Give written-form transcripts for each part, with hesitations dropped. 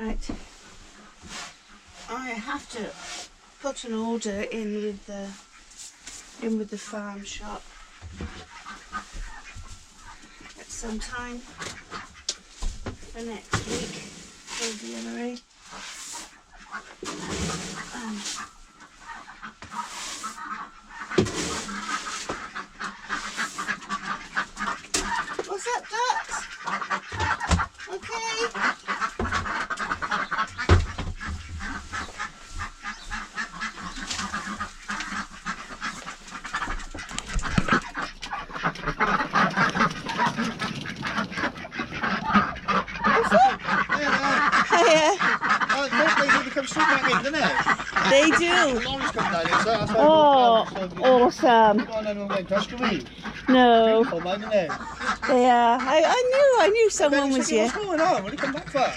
Right. I have to put an order in with the farm shop at some time for next week for delivery. What's that, ducks? Okay. They do. Oh, awesome. No. Yeah, I knew someone was here. What's going on? What did you come back for?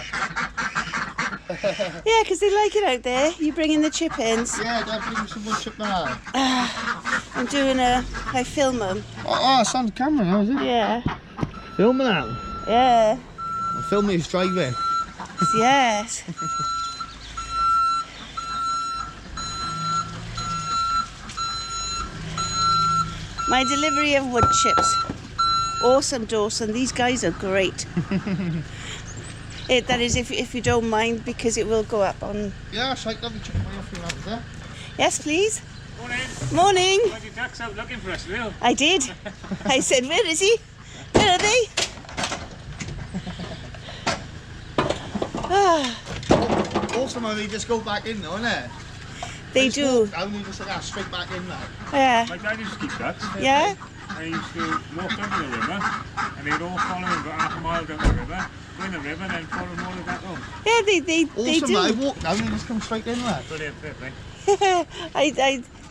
Yeah, because they like it out there. You bring in the chip-ins. Yeah, Dad, bring some more chip now. I'm doing I film them. Oh, it's on camera now, is it? Yeah. Filming now? Yeah. I'm filming his driving. Yes. My delivery of wood chips. Awesome, Dawson. These guys are great. That is, if you don't mind, because it will go up on... Yeah, it's like lovely chicken away off your hands there. Yes, please. Morning. Morning. Why did ducks out looking for us, Lil? I did. I said, where is he? Where are they? Awesome how they just go back in though, isn't it? They do. Down, they just like that, straight back in there. Yeah. My dad used to keep ducks. Yeah? I used to walk down to the river and they'd all follow him about half a mile down the river, go in the river and then follow him all the way back home. Yeah, they Awesome, do. I walk down and they just come straight in there. Brilliant, perfect.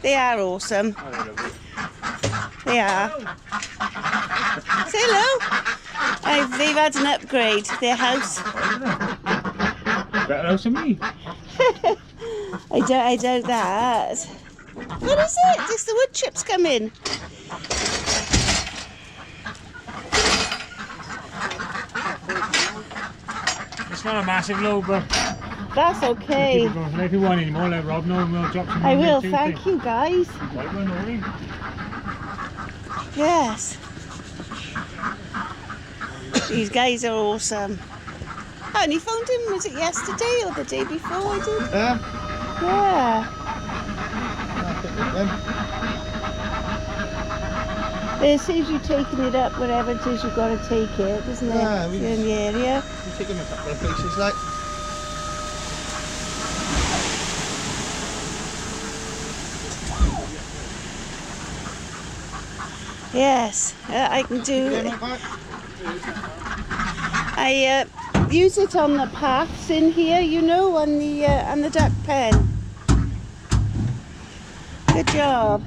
They are awesome. Oh, they're lovely. They are. Say hello. They've had an upgrade, their house. Better house than me. I doubt that. What is it? It's the wood chips coming. It's not a massive load, but That's okay. if you want any more, let Rob know and we'll drop some I more will, too, thank you guys. Right, we're knowing. Yes. These guys are awesome. I only phoned him, was it yesterday or the day before I did? Yeah. It says you're taking it up wherever it is you've got to take it, doesn't it? Yeah, if you're in the area. We take them a couple of places like. Yes, I can do. I use it on the paths in here, you know, on the duck pen. Good job.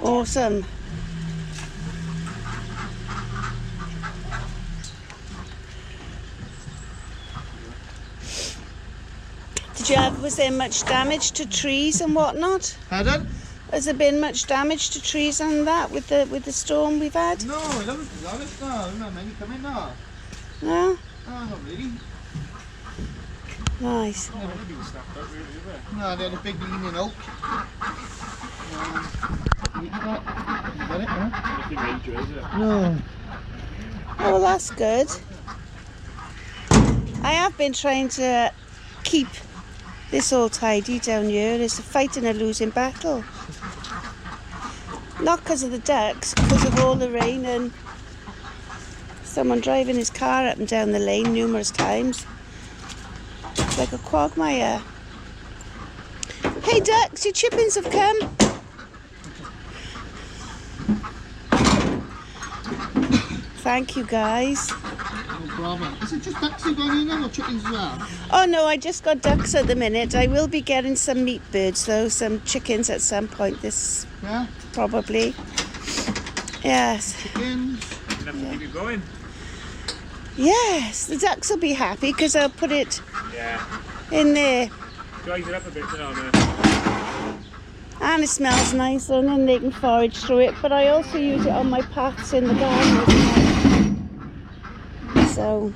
Awesome. Was there much damage to trees and whatnot? Pardon? Has there been much damage to trees and that with the storm we've had? No, I don't think so. No, not many come in now. No? No, not really. Nice. No, they had a big leaning oak. You got it, huh? Nothing major, is it? No. Oh, well, that's good. I have been trying to keep this all tidy down here. It's a fighting a losing battle. Not because of the ducks, because of all the rain and someone driving his car up and down the lane numerous times. It's like a quagmire. Hey ducks, your chippings have come. Thank you guys. No problem. Is it just ducks you've got in there or chickens as well? Oh no, I just got ducks at the minute. I will be getting some meat birds though, some chickens at some point this probably. Yes. Chickens. Enough to keep you going. Yes, the ducks will be happy because I'll put it Yeah. in there. Dries it up a bit, you know. And it smells nicer, and then they can forage through it. But I also use it on my paths in the garden as well. So,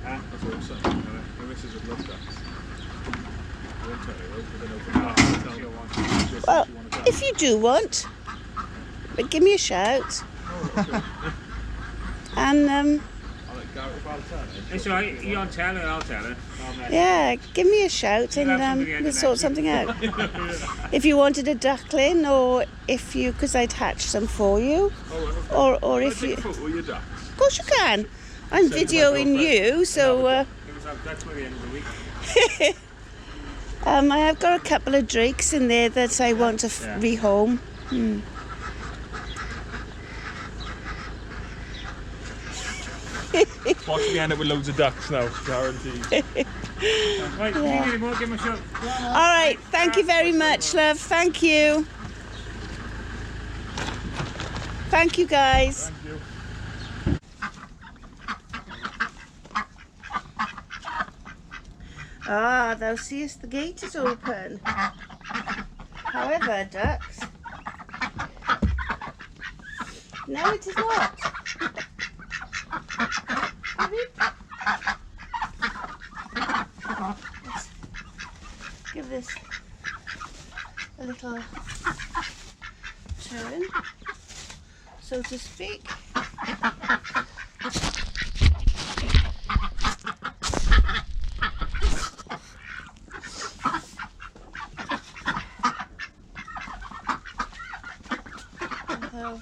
That's awesome. The missus would love ducks. I won't tell you, but then open up and tell you want. well, if you do want, but give me a shout. And I'll let Garrett if I'll tell her. It's alright, you don't tell her, I'll tell her. yeah, give me a shout, and we'll sort something out. If you wanted a duckling, or if you, because I'd hatch some for you, or if you, Photo of your ducks. of course you can. I'm videoing you, so Give us our ducks by the end of the week. I have got a couple of drakes in there that I want to rehome. Watch me end up with loads of ducks now, guaranteed. Right, if you need any more, give me a shout. All right, thank you very much, love. Thank you. Thank you, guys. Thank you. Ah, thou seest the gate is open. However, ducks. No, it is not. Let's give this a little turn, so to speak. Although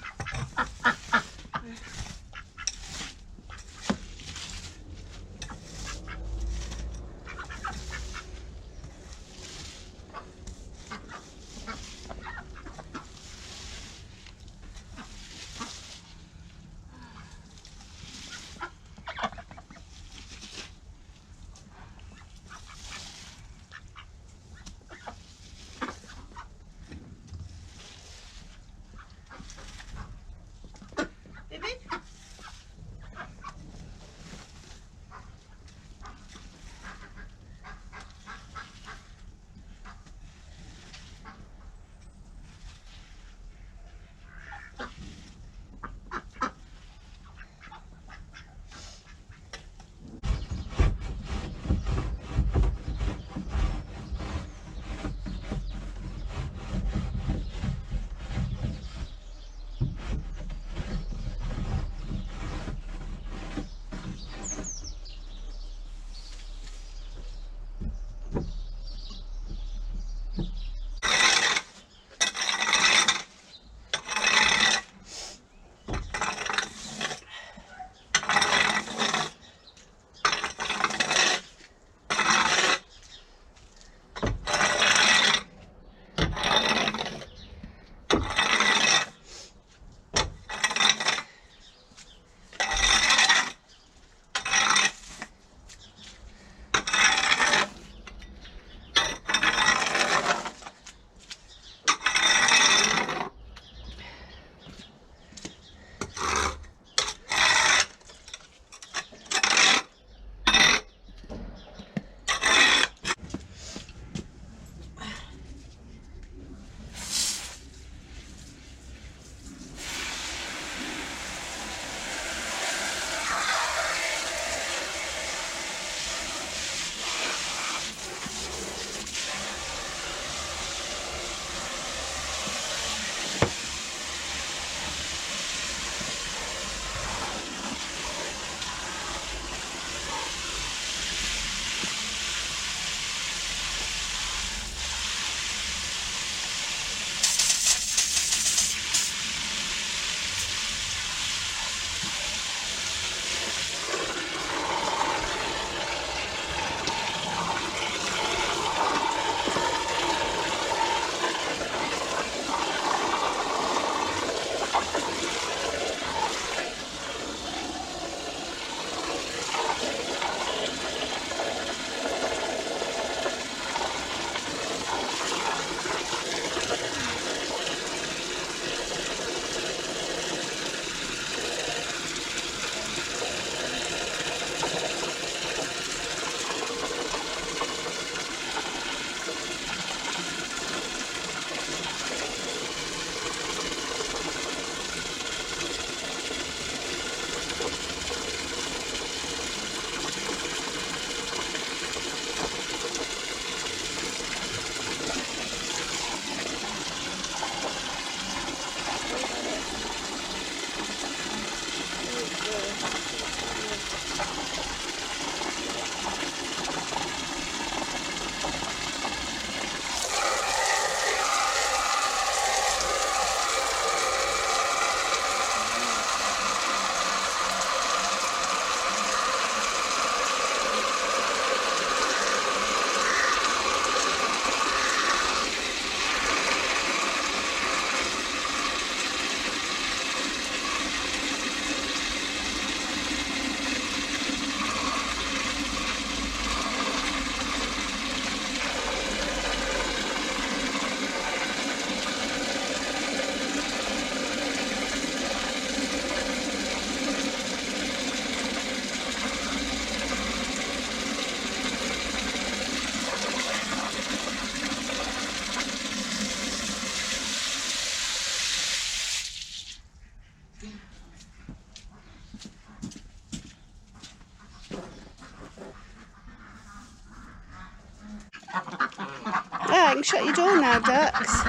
Right, and shut your door now, ducks.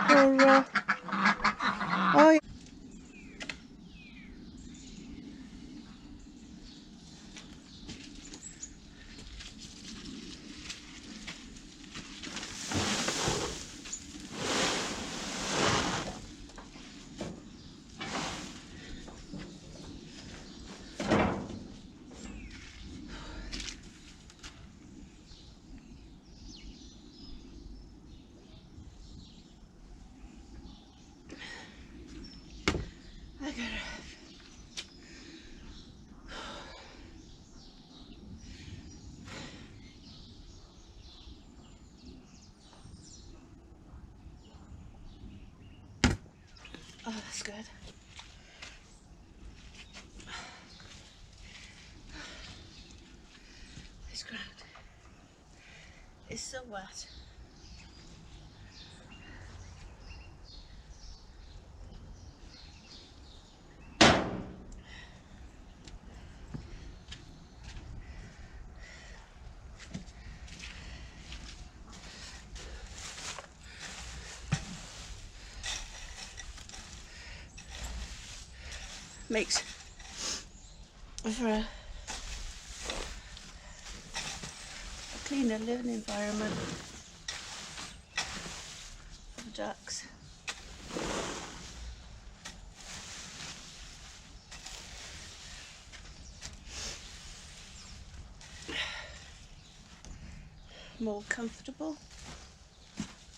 Or, oh, yeah. I got her. Oh, that's good. This ground is so wet. Makes for a cleaner living environment for the ducks. More comfortable,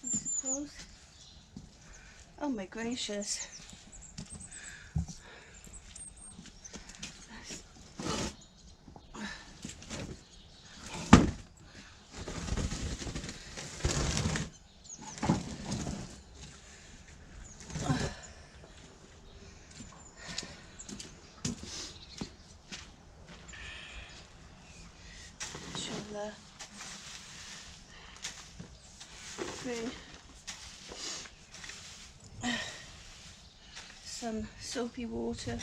I suppose. Oh my gracious. She'll bring some soapy water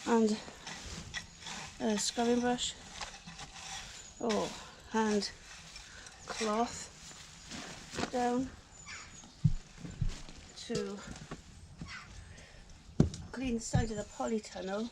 and a scrubbing brush. Oh, and cloth down to clean the side of the polytunnel.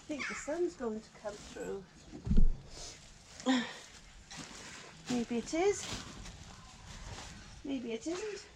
I think the sun's going to come through. Maybe it is. Maybe it isn't.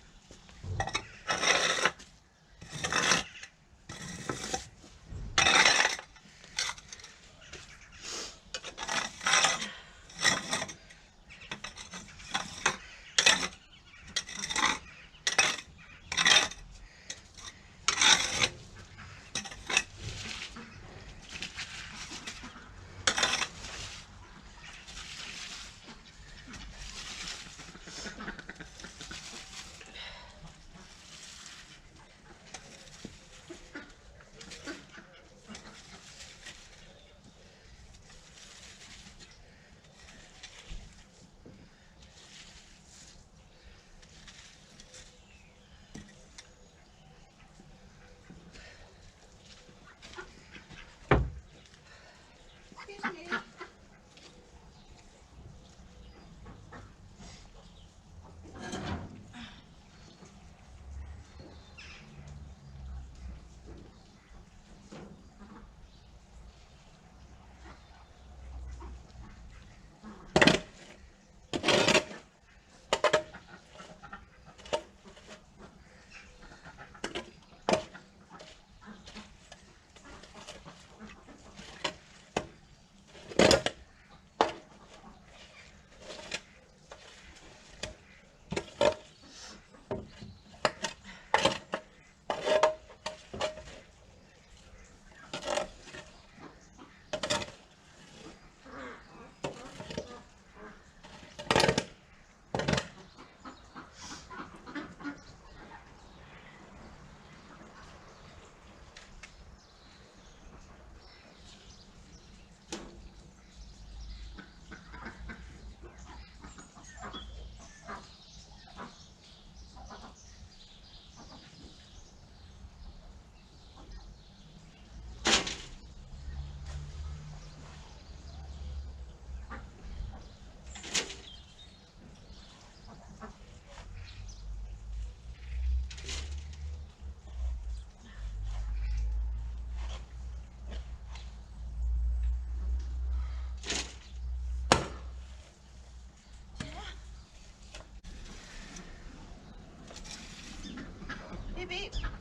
beep.